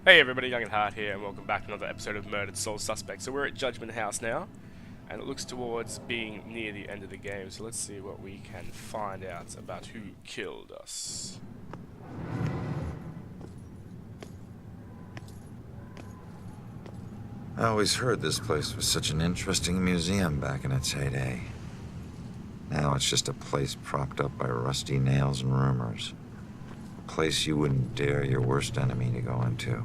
Hey everybody, Young-peirce here, and welcome back to another episode of Murdered Soul Suspect. So we're at Judgment House now, and it looks towards being near the end of the game, so let's see what we can find out about who killed us. I always heard this place was such an interesting museum back in its heyday. Now it's just a place propped up by rusty nails and rumors. A place you wouldn't dare your worst enemy to go into.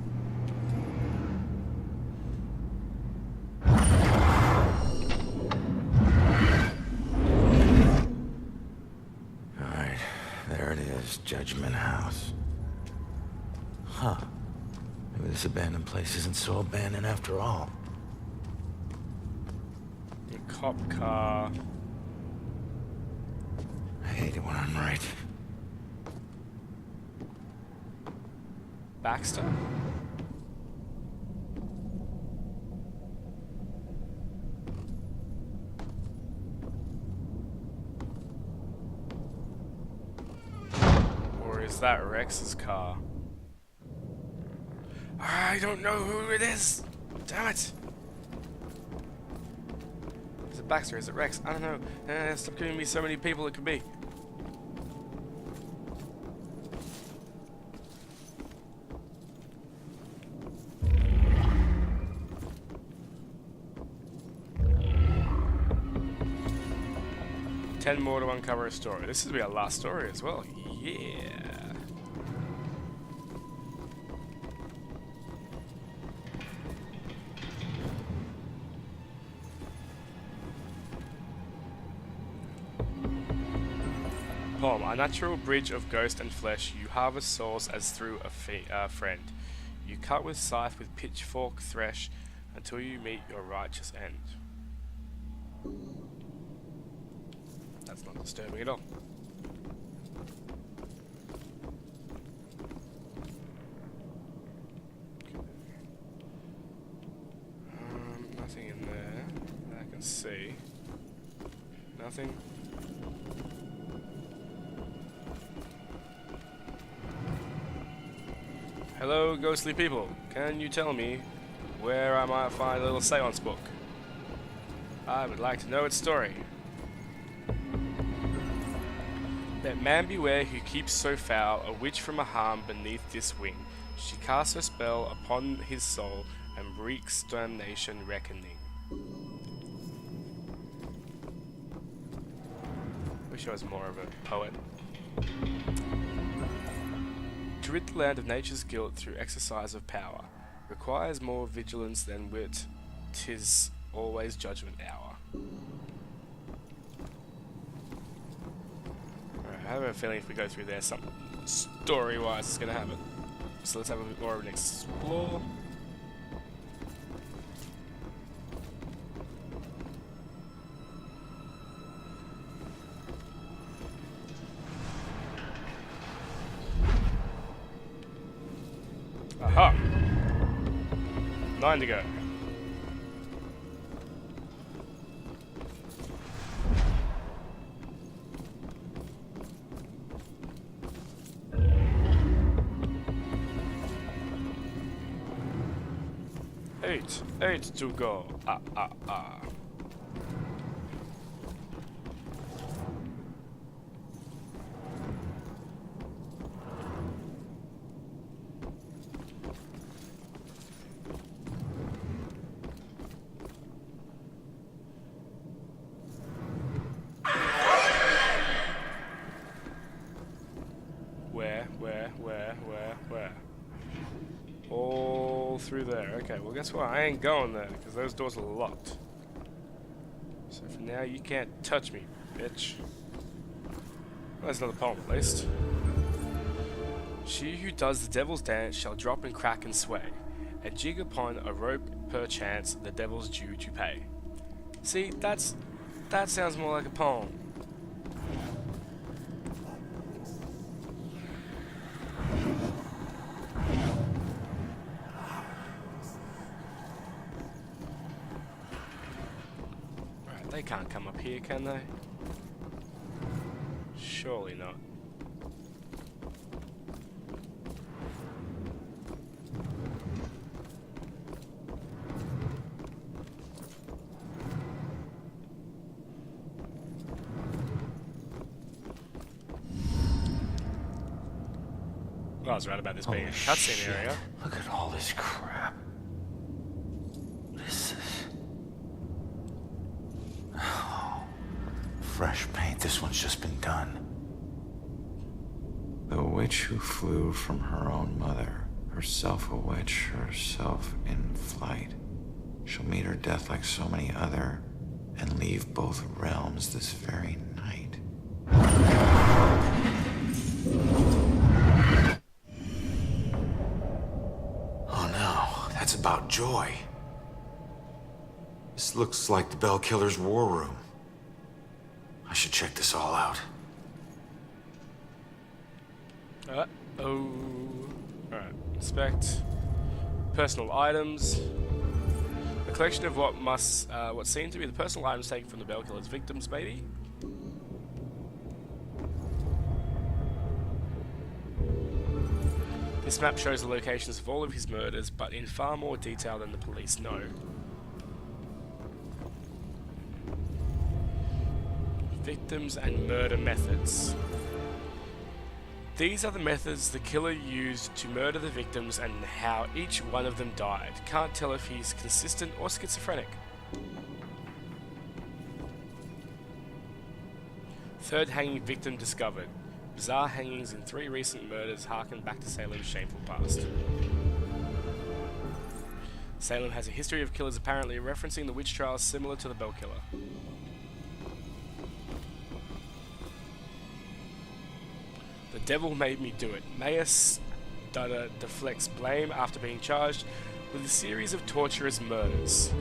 Alright, there it is, Judgment House. Huh. Maybe this abandoned place isn't so abandoned after all. A cop car. I hate it when I'm right. Baxter. Or is that Rex's car? I don't know who it is! Damn it! Is it Baxter? Is it Rex? I don't know. Stop giving me so many people it could be. Ten more to uncover a story. This is gonna be our last story as well. Yeah. Poem. A natural bridge of ghost and flesh, you harvest souls as through a friend. You cut with scythe, with pitchfork thresh, until you meet your righteous end. That's not disturbing at all. Nothing in there that I can see. Nothing. Hello, ghostly people. Can you tell me where I might find a little seance book? I would like to know its story. Let man beware who keeps so foul, a witch from a harm beneath this wing. She casts her spell upon his soul and wreaks damnation reckoning. Wish I was more of a poet. To rid the land of nature's guilt through exercise of power requires more vigilance than wit. 'Tis always judgment hour. Alright, I have a feeling if we go through there, something story-wise is going to happen. So let's have a bit more of an explore. Aha! 9 to go. Eight to go. Where? All through there. Okay, well guess what? I ain't going there because those doors are locked. So for now, you can't touch me, bitch. Well, there's another poem at least. She who does the devil's dance shall drop and crack and sway, and jig upon a rope perchance the devil's due to pay. See, that sounds more like a poem. They can't come up here, can they? Surely not. was right about this being a cutscene area. Look at all this crap. What is this? Oh, fresh paint. This one's just been done. The witch who flew from her own mother, herself a witch, herself in flight. She'll meet her death like so many other, and leave both realms this very night. Oh no, that's about Joy. This looks like the Bell Killer's war room. I should check this all out. Uh-oh. Alright, inspect. Personal items. A collection of what seem to be the personal items taken from the Bell Killer's victims, maybe? This map shows the locations of all of his murders, but in far more detail than the police know. Victims and murder methods. These are the methods the killer used to murder the victims and how each one of them died. Can't tell if he's consistent or schizophrenic. Third hanging victim discovered. Bizarre hangings in 3 recent murders harken back to Salem's shameful past. Salem has a history of killers apparently referencing the witch trials similar to the Bell Killer. The devil made me do it. Mayor Stutter deflects blame after being charged with a series of torturous murders.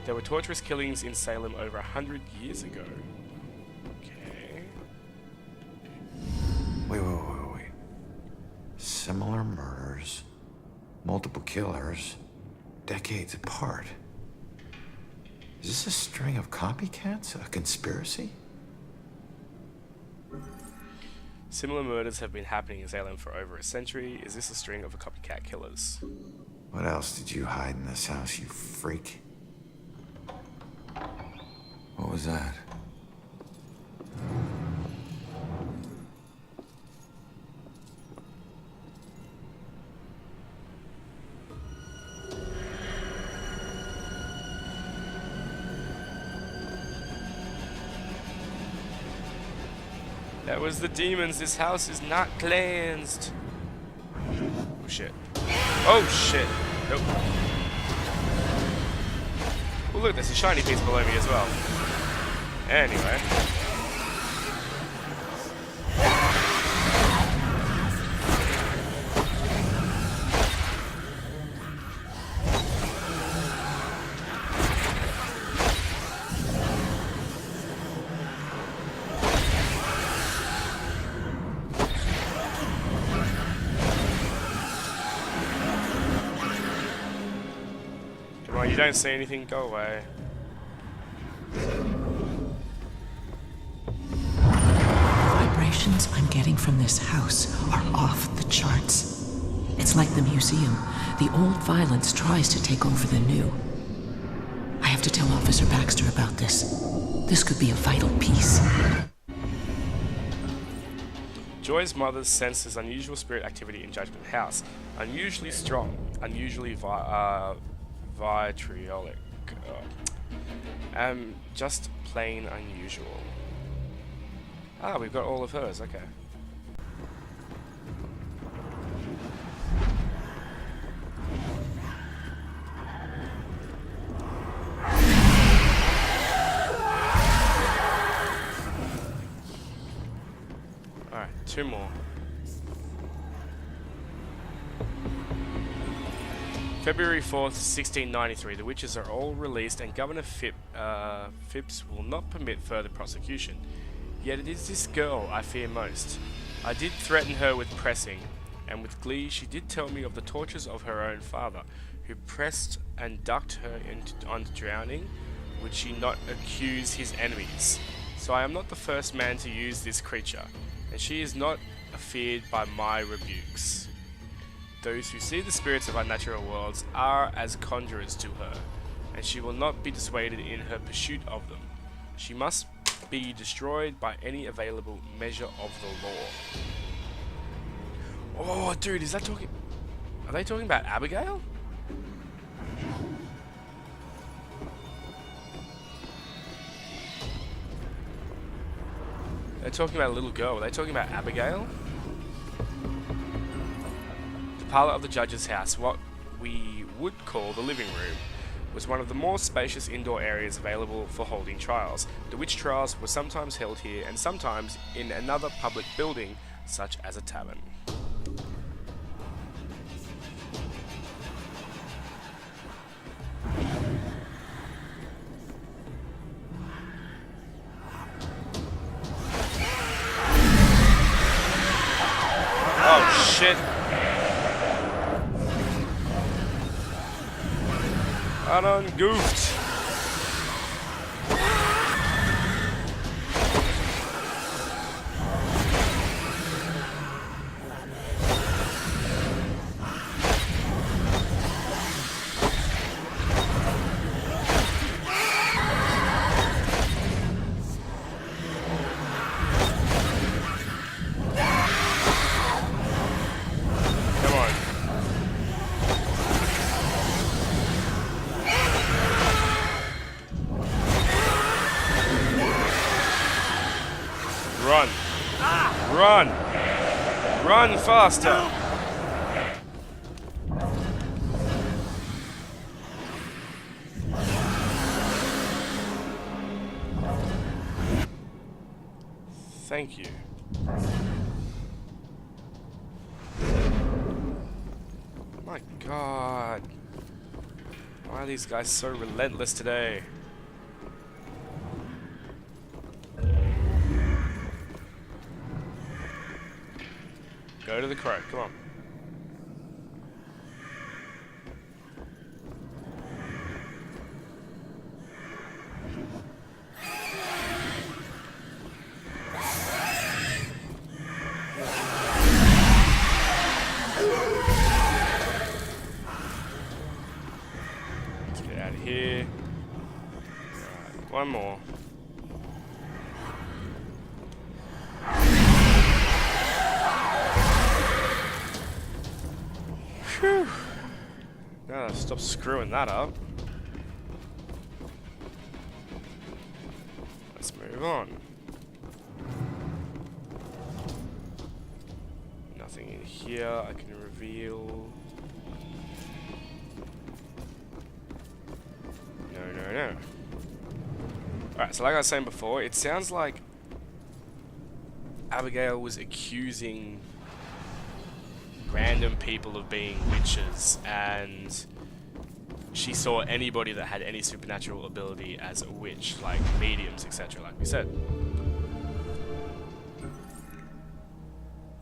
There were torturous killings in Salem over 100 years ago. Okay. Wait. Similar murders, multiple killers, decades apart. Is this a string of copycats? A conspiracy? Similar murders have been happening in Salem for over a century. Is this a string of copycat killers? What else did you hide in this house, you freak? What was that? That was the demons. This house is not cleansed. Oh shit. Oh shit. Nope. Oh look, there's a shiny piece below me as well. Anyway. You don't see anything, go away. Vibrations I'm getting from this house are off the charts. It's like the museum. The old violence tries to take over the new. I have to tell Officer Baxter about this. This could be a vital piece. Joy's mother senses unusual spirit activity in Judgment House. Unusually strong, unusually vitriolic. Just plain unusual. Ah, we've got all of hers, okay. Alright, 2 more. February 4th, 1693, the witches are all released and Governor Phipps will not permit further prosecution. Yet it is this girl I fear most. I did threaten her with pressing, and with glee she did tell me of the tortures of her own father, who pressed and ducked her on drowning. Would she not accuse his enemies? So I am not the first man to use this creature, and she is not feared by my rebukes. Those who see the spirits of unnatural worlds are as conjurers to her, and she will not be dissuaded in her pursuit of them. She must be destroyed by any available measure of the law. Oh, dude, is that talking... Are they talking about Abigail? They're talking about a little girl. Are they talking about Abigail? The parlour of the judge's house, what we would call the living room, was one of the more spacious indoor areas available for holding trials. The witch trials were sometimes held here and sometimes in another public building, such as a tavern. Oh shit! I done goofed. Come on. Run. Run. Run faster. Thank you. My God. Why are these guys so relentless today? Go to the crow, come on. Let's get out of here. Alright, one more. Phew. Now stop screwing that up. Let's move on. Nothing in here I can reveal. No. Alright, so like I was saying before, it sounds like Abigail was accusing random people of being witches, and she saw anybody that had any supernatural ability as a witch, like mediums, etc., like we said.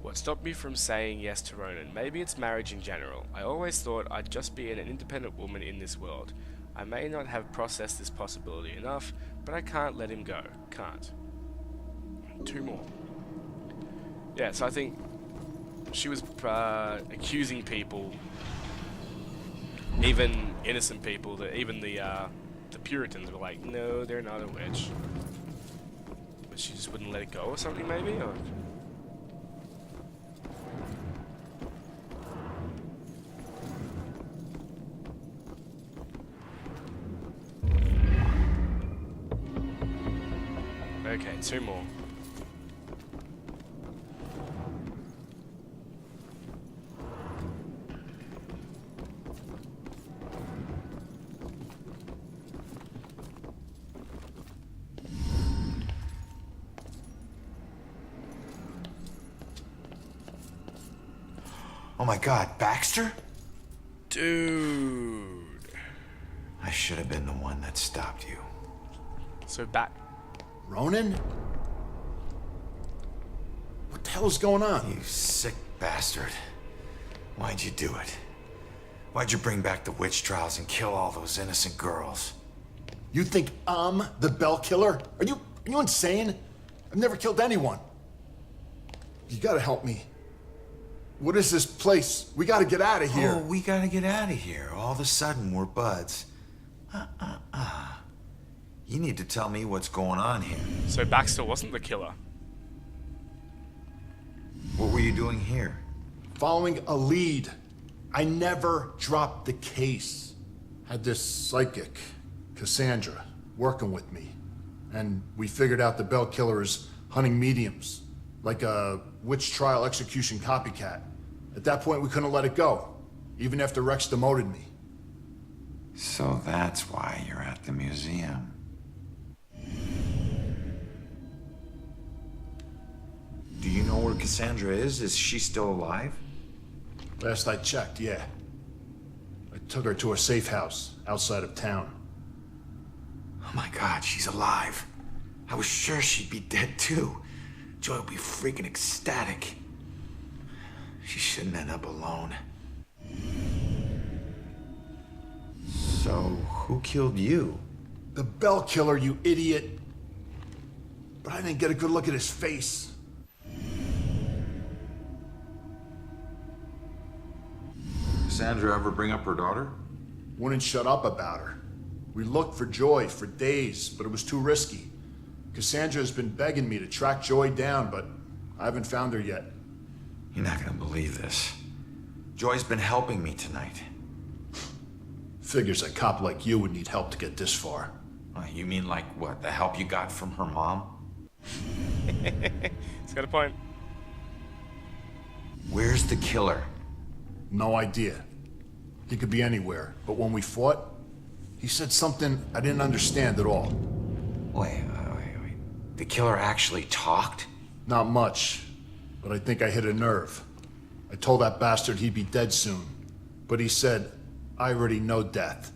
What stopped me from saying yes to Ronan? Maybe it's marriage in general. I always thought I'd just be an independent woman in this world. I may not have processed this possibility enough, but I can't let him go. Can't. 2 more. Yeah, so I think she was accusing people, even innocent people, that even the Puritans were like, no, they're not a witch. But she just wouldn't let it go or something, maybe? Or... Okay, 2 more. Oh my God, Baxter? Dude. I should have been the one that stopped you. So back. Ronan? What the hell is going on? You sick bastard. Why'd you do it? Why'd you bring back the witch trials and kill all those innocent girls? You think I'm the Bell Killer? Are you insane? I've never killed anyone. You gotta help me. What is this place? We gotta get out of here. Oh, we gotta get out of here. All of a sudden, we're buds. You need to tell me what's going on here. So Baxter wasn't the killer. What were you doing here? following a lead. I never dropped the case. Had this psychic, Cassandra, working with me. And we figured out the Bell Killer is hunting mediums, like a witch trial execution copycat. At that point, we couldn't let it go, even after Rex demoted me. So that's why you're at the museum. Do you know where Cassandra is? Is she still alive? Last I checked, yeah. I took her to a safe house outside of town. Oh my God, she's alive. I was sure she'd be dead too. Joy would be freaking ecstatic. She shouldn't end up alone. So, who killed you? The Bell Killer, you idiot. But I didn't get a good look at his face. Cassandra ever bring up her daughter? Wouldn't shut up about her. We looked for Joy for days, but it was too risky. Cassandra has been begging me to track Joy down, but I haven't found her yet. You're not gonna believe this. Joy's been helping me tonight. Figures a cop like you would need help to get this far. You mean like what? The help you got from her mom? He's got a point. Where's the killer? No idea. He could be anywhere, but when we fought, he said something I didn't understand at all. Wait. The killer actually talked? Not much, but I think I hit a nerve. I told that bastard he'd be dead soon, but he said, I already know death.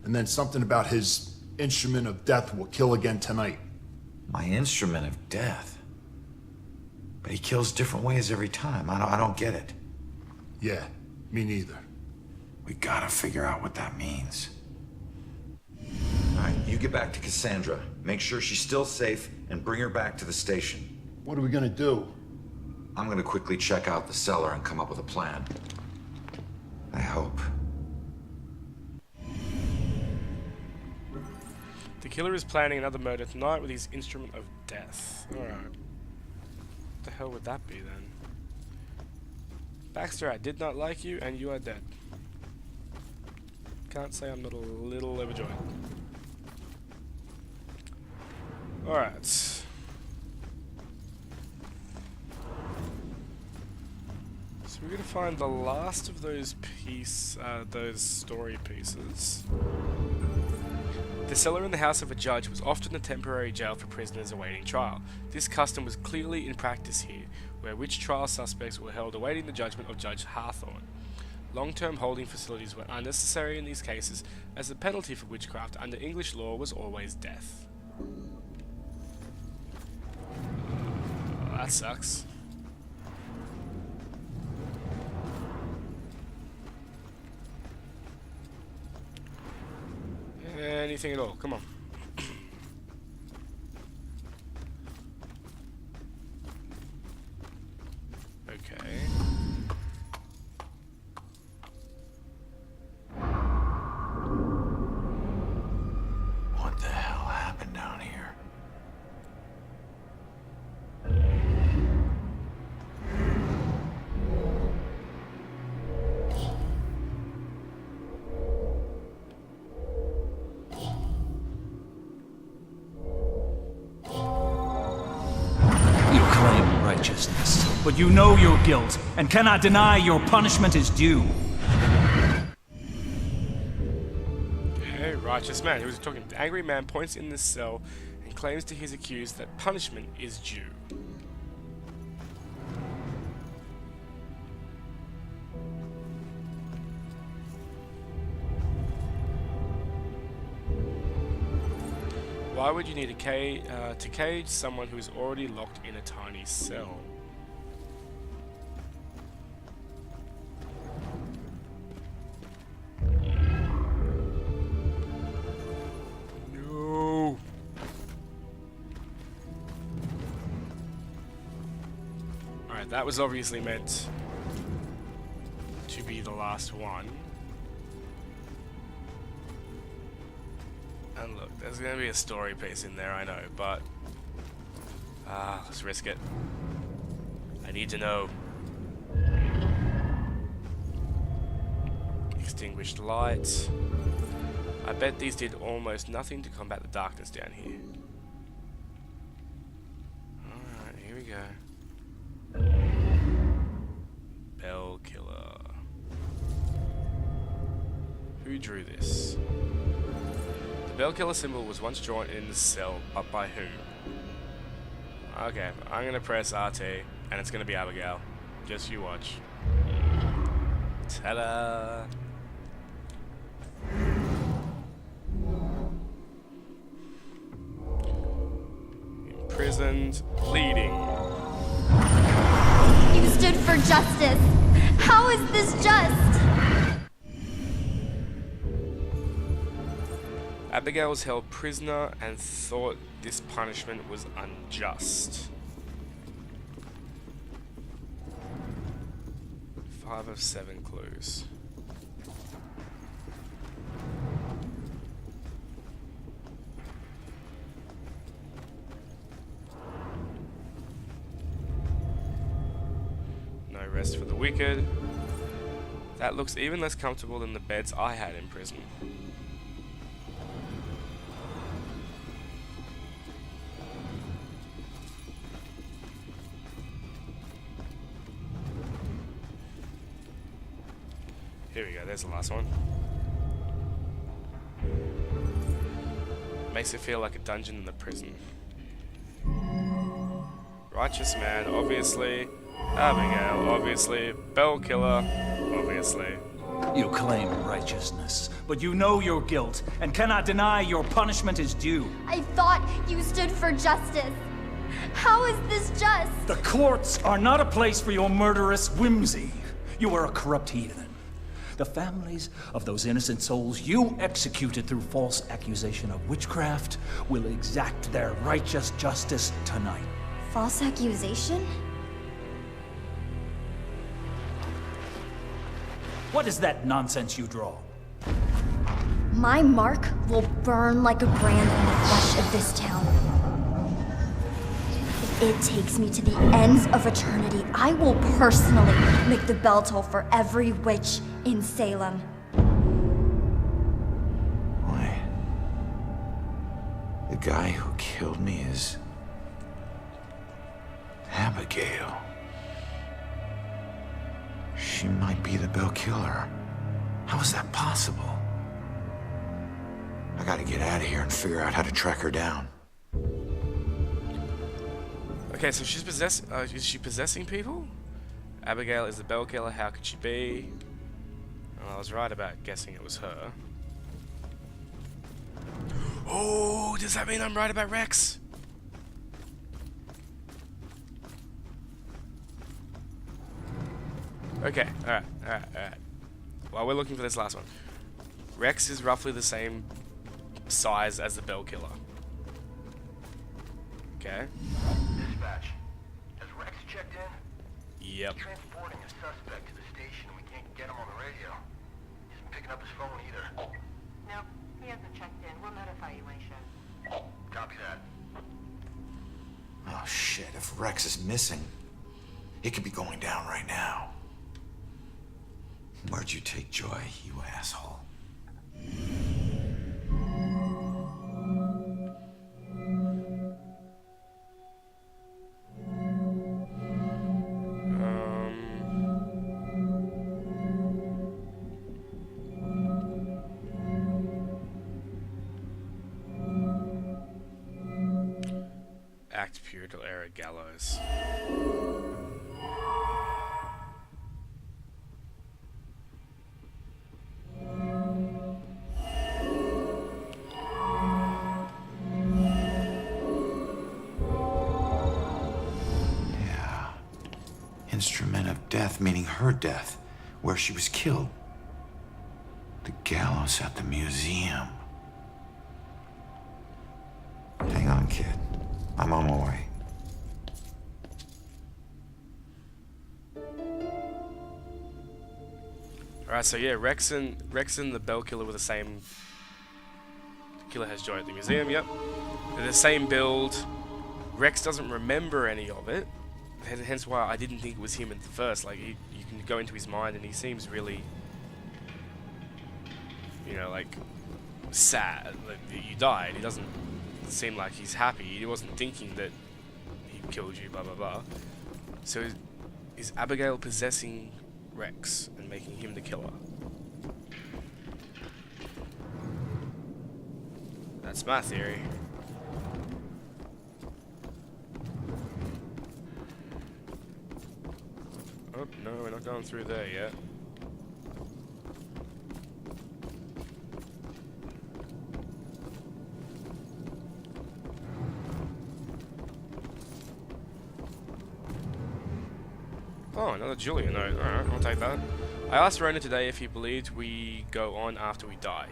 And then something about his instrument of death will kill again tonight. My instrument of death? But he kills different ways every time. I don't get it. Yeah, me neither. We gotta figure out what that means. All right, you get back to Cassandra. Make sure she's still safe and bring her back to the station. What are we gonna do? I'm gonna quickly check out the cellar and come up with a plan. I hope. The killer is planning another murder tonight with his instrument of death. Alright. What the hell would that be then? Baxter, I did not like you and you are dead. Can't say I'm not a little overjoyed. Alright. So we're gonna find the last of those story pieces. The cellar in the house of a judge was often a temporary jail for prisoners awaiting trial. This custom was clearly in practice here, where witch trial suspects were held awaiting the judgment of Judge Hawthorne. Long-term holding facilities were unnecessary in these cases, as the penalty for witchcraft under English law was always death. That sucks. Anything at all, come on. Okay. What the hell happened down here? But you know your guilt, and cannot deny your punishment is due. Okay, righteous man. Who was talking? The angry man points in this cell and claims to his accused that punishment is due. Why would you need to cage someone who is already locked in a tiny cell? No. Alright, that was obviously meant to be the last one. And look, there's gonna be a story piece in there, I know, but let's risk it. I need to know. extinguished light. I bet these did almost nothing to combat the darkness down here. Alright, here we go. Bell Killer. Who drew this? The Bell Killer symbol was once drawn in the cell, but by who? Okay, I'm gonna press RT, and it's gonna be Abigail. Just you watch. Ta-da! Imprisoned, pleading. You stood for justice. How is this just? Abigail was held prisoner and thought this punishment was unjust. 5 of 7 clues. No rest for the wicked. That looks even less comfortable than the beds I had in prison. Here we go, there's the last one. Makes it feel like a dungeon in the prison. Righteous man, obviously. Abigail, obviously. Bell Killer, obviously. You claim righteousness, but you know your guilt and cannot deny your punishment is due. I thought you stood for justice. How is this just? The courts are not a place for your murderous whimsy. You are a corrupt heathen. The families of those innocent souls you executed through false accusation of witchcraft will exact their righteous justice tonight. False accusation? What is that nonsense you draw? My mark will burn like a brand on the flesh of this town. If it takes me to the ends of eternity, I will personally make the bell toll for every witch in Salem. Wait. The guy who killed me is Abigail. She might be the Bell Killer. How is that possible? I gotta get out of here and figure out how to track her down. Okay, so she's is she possessing people? Abigail is the Bell Killer, how could she be? Well, I was right about guessing it was her. Oh, does that mean I'm right about Rex? Okay, alright. While we're looking for this last one. Rex is roughly the same size as the Bell Killer. Okay. Dispatch. Has Rex checked in? Yep. He's transporting a suspect to the station. We can't get him on the radio. He isn't picking up his phone either. No, he hasn't checked in. We'll notify you when he shows. Copy that. Oh shit, if Rex is missing, it could be going down right now. Where'd you take Joy, you asshole? Act Purital Era Gallows. Yeah. Instrument of death, meaning her death, where she was killed. The gallows at the museum. Hang on, kid. I'm on my way. Alright, so yeah, Rex and the Bell Killer were the same. The killer has Joy at the museum, yep. They're the same build. Rex doesn't remember any of it. Hence why I didn't think it was him at the first. Like, you can go into his mind and he seems really you know, like, sad that you died. He doesn't seem like he's happy. He wasn't thinking that he killed you, blah blah blah. So is Abigail possessing Rex and making him the killer? That's my theory. Oh, no, we're not going through there yet. Oh, another Julia note. Alright, I'll take that. I asked Rona today if he believed we go on after we die.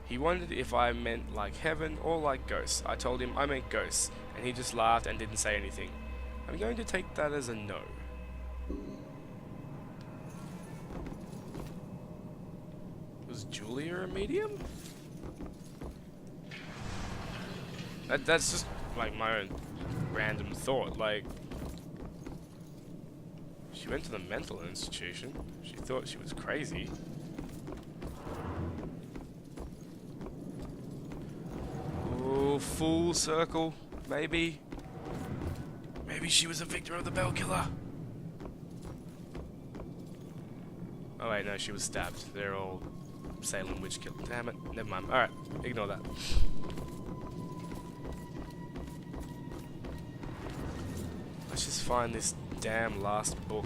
He wondered if I meant like heaven or like ghosts. I told him I meant ghosts, and he just laughed and didn't say anything. I'm going to take that as a no. Was Julia a medium? That's just like my own random thought. Like, she went to the mental institution. She thought she was crazy. Oh, full circle, maybe. Maybe she was a victim of the Bell Killer. Oh wait, no, she was stabbed. They're all Salem witch killer. Damn it, never mind. Alright, ignore that. Let's just find this damn last book.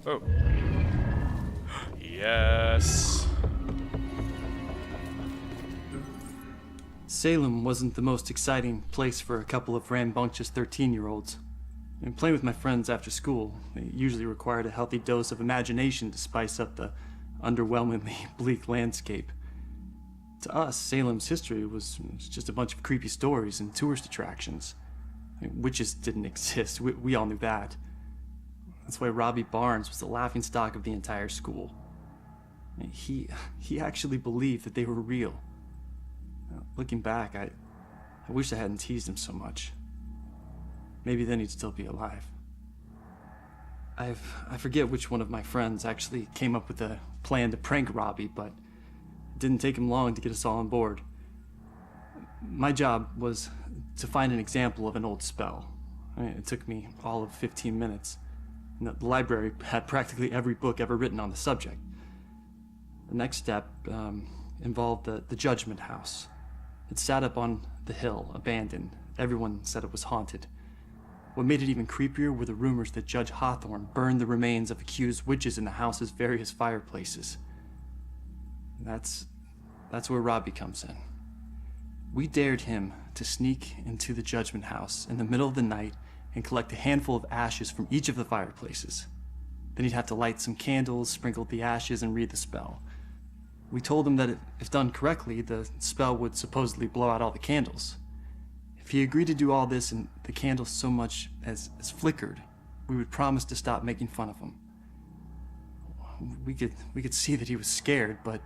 Oh. Yes. Salem wasn't the most exciting place for a couple of rambunctious 13-year-olds. And playing with my friends after school, it usually required a healthy dose of imagination to spice up the underwhelmingly bleak landscape. To us, Salem's history was just a bunch of creepy stories and tourist attractions. Witches didn't exist, we all knew that. That's why Robbie Barnes was the laughingstock of the entire school. He actually believed that they were real. Looking back, I wish I hadn't teased him so much. Maybe then he'd still be alive. I forget which one of my friends actually came up with a plan to prank Robbie, but it didn't take him long to get us all on board. My job was to find an example of an old spell. It took me all of 15 minutes. The library had practically every book ever written on the subject. The next step involved the Judgment House. It sat up on the hill, abandoned. Everyone said it was haunted. What made it even creepier were the rumors that Judge Hawthorne burned the remains of accused witches in the house's various fireplaces. That's where Robbie comes in. We dared him to sneak into the Judgment House in the middle of the night and collect a handful of ashes from each of the fireplaces. Then he'd have to light some candles, sprinkle the ashes, and read the spell. We told him that if done correctly, the spell would supposedly blow out all the candles. If he agreed to do all this and the candles so much as flickered, we would promise to stop making fun of him. We could see that he was scared, but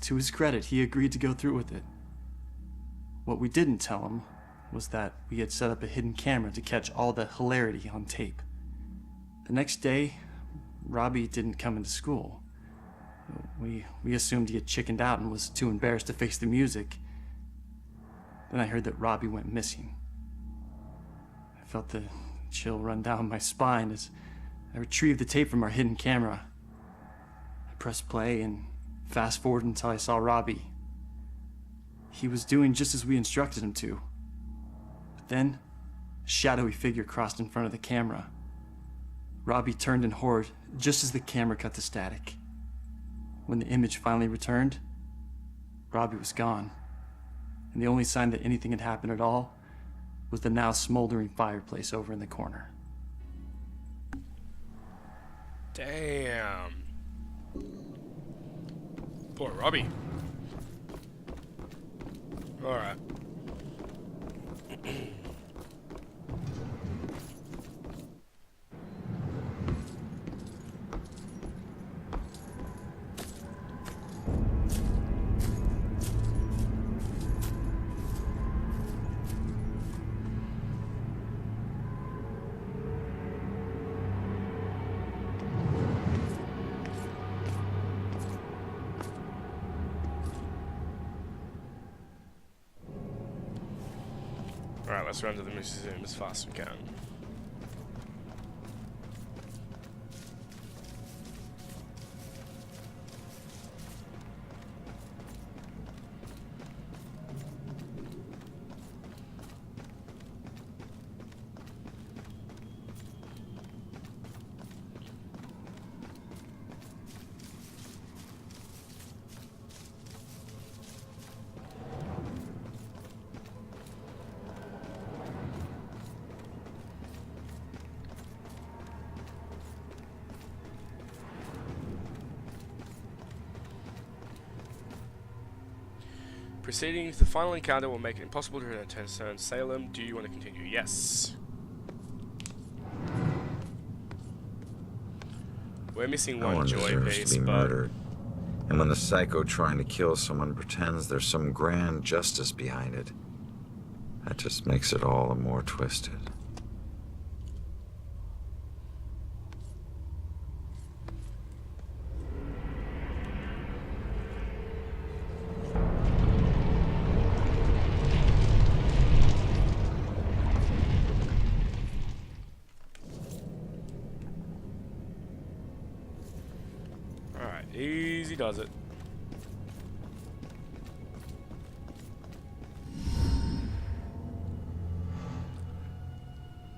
to his credit, he agreed to go through with it. What we didn't tell him was that we had set up a hidden camera to catch all the hilarity on tape. The next day, Robbie didn't come into school. We assumed he had chickened out and was too embarrassed to face the music. Then I heard that Robbie went missing. I felt the chill run down my spine as I retrieved the tape from our hidden camera. I pressed play and fast forward until I saw Robbie. He was doing just as we instructed him to. But then, a shadowy figure crossed in front of the camera. Robbie turned in horror just as the camera cut to static. When the image finally returned, Robbie was gone. And the only sign that anything had happened at all was the now smoldering fireplace over in the corner. Damn. Poor Robbie. Alright. Alright, let's run to the museum as fast as we can. Proceeding to the final encounter will make it impossible to return to Salem. Do you want to continue? Yes. We're missing No one one joy deserves piece, to be but murdered. And when the psycho trying to kill someone pretends there's some grand justice behind it, that just makes it all the more twisted. alright, easy does it.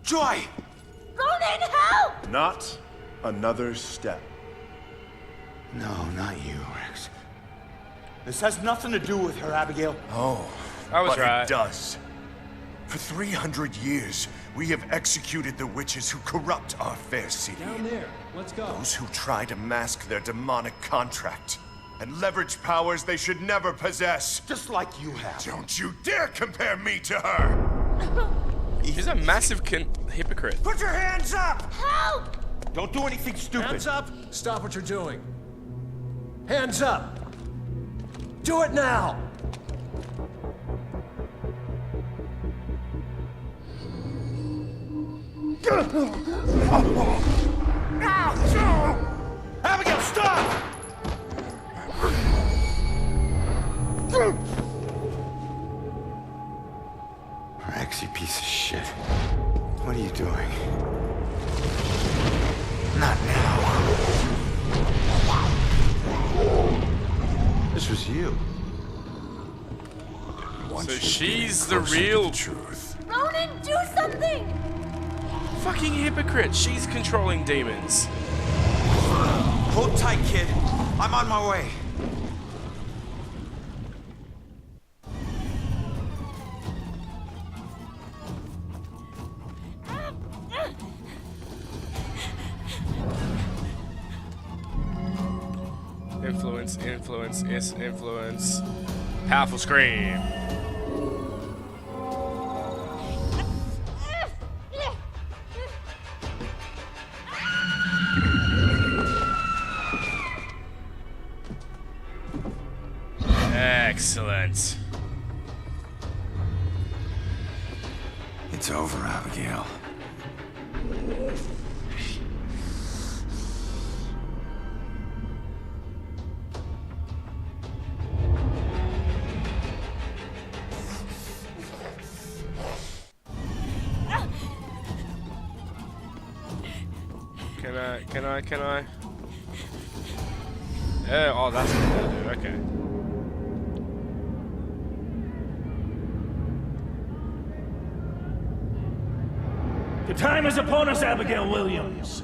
Joy! Ronan, help! Not another step. No, not you, Rex. This has nothing to do with her, Abigail. Oh, I was but right. it does. For 300 years, we have executed the witches who corrupt our fair city. Down there. Let's go. Those who try to mask their demonic contract and leverage powers they should never possess. Just like you have. Don't you dare compare me to her! She's a massive hypocrite. Put your hands up! Help! Don't do anything stupid. Hands up! Stop what you're doing. Hands up! Do it now! Abigail, stop! Rex, you piece of shit. What are you doing? Not now. This was you. So she's the real truth. Ronan, do something! fucking hypocrite. She's controlling demons. Hold tight, kid. I'm on my way. Influence. Powerful scream. Excellent. It's over, Abigail. Can I? Yeah, oh, that's what I'm gonna do, okay. The time is upon us, Abigail Williams.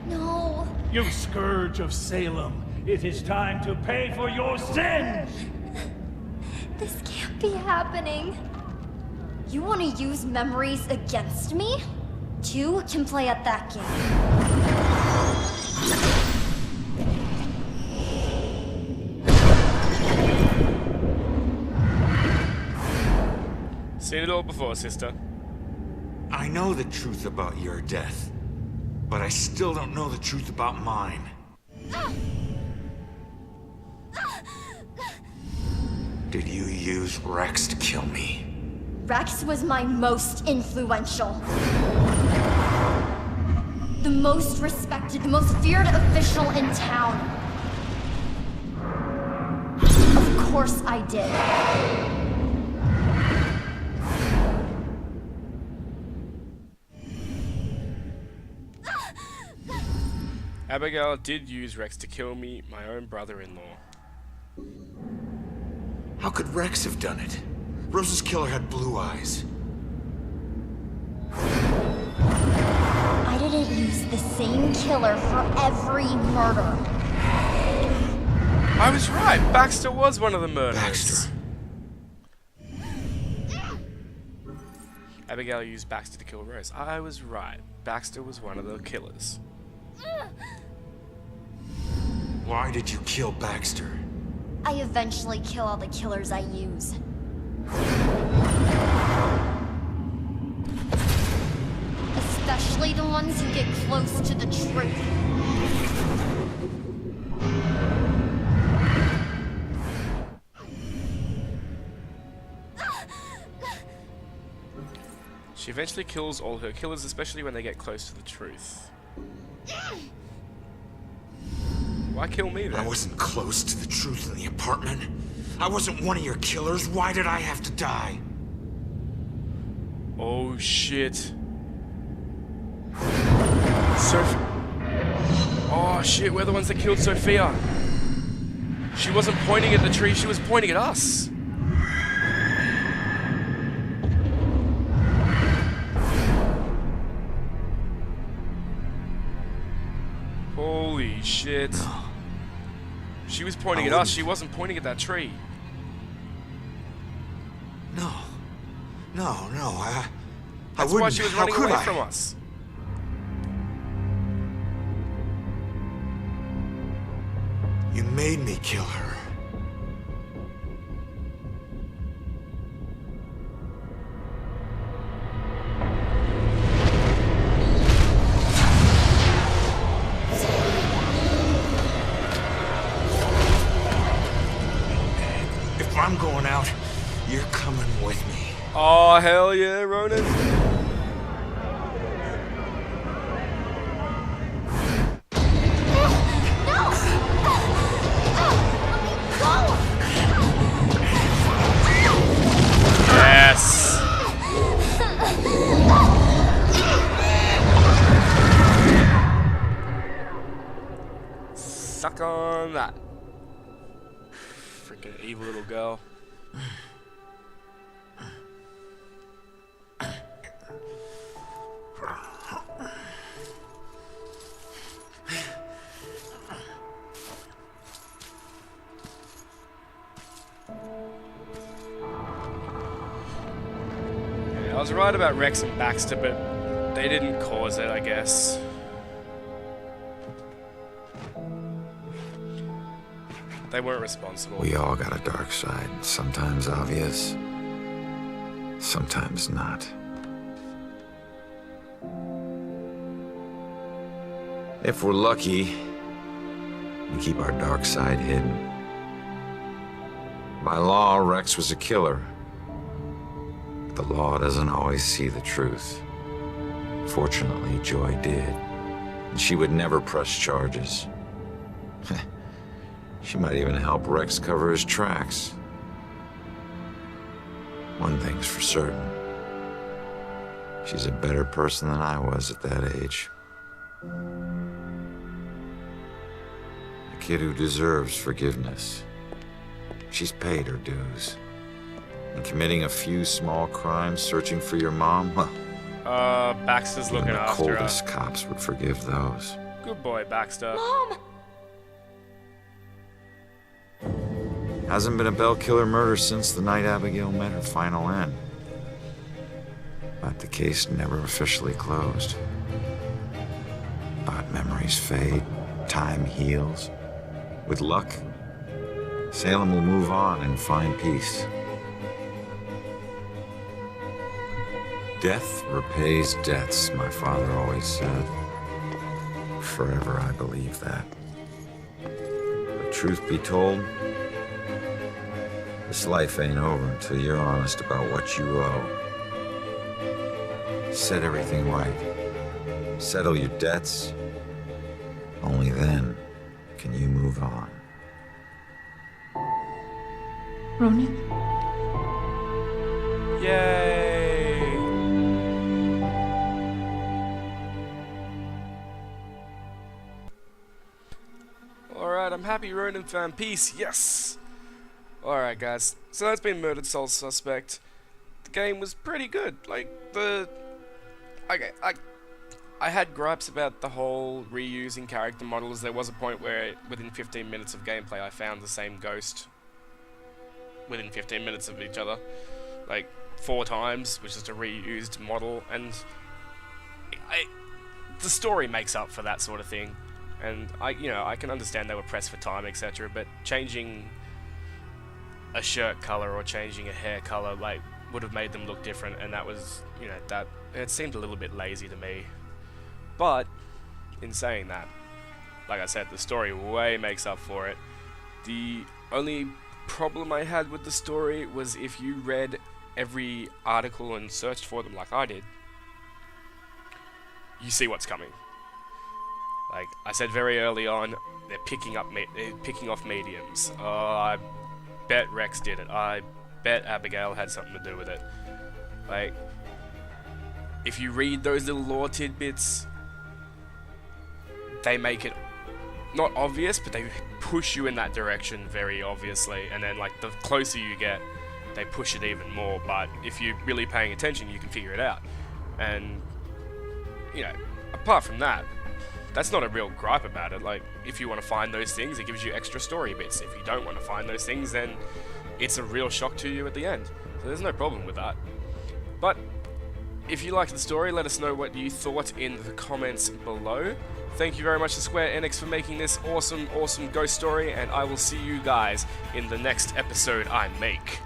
No. You scourge of Salem, it is time to pay for your sins! This can't be happening. You want to use memories against me? Two can play at that game. Seen it all before, sister. I know the truth about your death, but I still don't know the truth about mine. Did you use Rex to kill me? Rex was my most influential. The most respected, the most feared official in town. Of course I did. Abigail did use Rex to kill me, my own brother-in-law. How could Rex have done it? Rose's killer had blue eyes. I didn't use the same killer for every murder. I was right. Baxter was one of the murderers. Baxter. Abigail used Baxter to kill Rose. I was right. Baxter was one of the killers. Why did you kill Baxter? I eventually kill all the killers I use. Especially the ones who get close to the truth. She eventually kills all her killers, especially when they get close to the truth. Why kill me then? I wasn't close to the truth in the apartment. I wasn't one of your killers. Why did I have to die? Oh shit. Oh shit, we're the ones that killed Sophia. She wasn't pointing at the tree, she was pointing at us. Holy shit. No. She was pointing at us, she wasn't pointing at that tree. No. No, no, I That's wouldn't. why she was How running could away I? from us. You made me kill her. If I'm going out, you're coming with me. Oh hell yeah, Ronan. Yes. Suck on that. Freaking evil little girl. I was right about Rex and Baxter, but they didn't cause it, I guess. They weren't responsible. We all got a dark side, sometimes obvious, sometimes not. If we're lucky, we keep our dark side hidden. By law, Rex was a killer. The law doesn't always see the truth. Fortunately, Joy did. And she would never press charges. She might even help Rex cover his tracks. One thing's for certain. She's a better person than I was at that age. A kid who deserves forgiveness. She's paid her dues. And committing a few small crimes, searching for your mom, well, Baxter's looking after her. The coldest cops would forgive those. Good boy, Baxter. Mom! Hasn't been a Bell killer murder since the night Abigail met her final end. But the case never officially closed. But memories fade, time heals. With luck, Salem will move on and find peace. Death repays debts, my father always said. Forever I believe that. But truth be told, this life ain't over until you're honest about what you owe. Set everything right. Settle your debts. Only then can you move on. Ronan? Yay! Happy Ronin fan, peace, yes! Alright guys, so that's been Murdered Soul Suspect. The game was pretty good, like, okay, I had gripes about the whole reusing character models. There was a point where within 15 minutes of gameplay I found the same ghost within 15 minutes of each other, like 4 times, which is a reused model, and the story makes up for that sort of thing. And I can understand they were pressed for time, etc., but changing a shirt color or changing a hair color like would have made them look different, and that was, that it seemed a little bit lazy to me. But in saying that, like I said, the story way makes up for it. The only problem I had with the story was if you read every article and searched for them like I did, you see what's coming. Like I said very early on, they're picking off mediums. Oh, I bet Rex did it. I bet Abigail had something to do with it. Like, if you read those little lore tidbits, they make it not obvious, but they push you in that direction very obviously, and then like the closer you get, they push it even more. But if you're really paying attention, you can figure it out. And apart from that, that's not a real gripe about it. Like, if you want to find those things, it gives you extra story bits. If you don't want to find those things, then it's a real shock to you at the end. So there's no problem with that. But if you liked the story, let us know what you thought in the comments below. Thank you very much to Square Enix for making this awesome, awesome ghost story, and I will see you guys in the next episode I make.